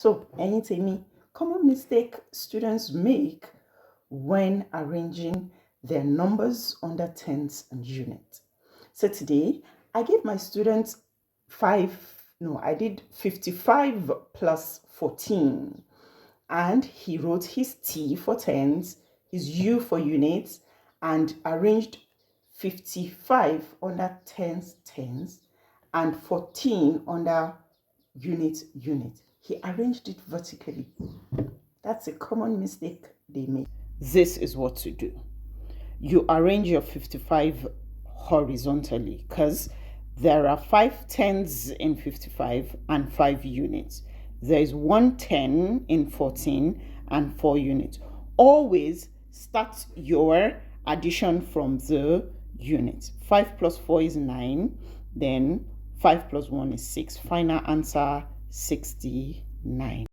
So, any common mistake students make when arranging their numbers under tens and units. So today I gave my students I did 55 plus 14. And he wrote his T for tens, his U for units, and arranged 55 under tens, and 14 under unit. He arranged it vertically. That's a common mistake they make. This is what to do. You arrange your 55 horizontally because there are 5 tens in 55 and 5 units. There is 1 10 in 14 and 4 units. Always start your addition from the units. 5 plus 4 is 9. Then 5 plus 1 is 6. Final answer 69.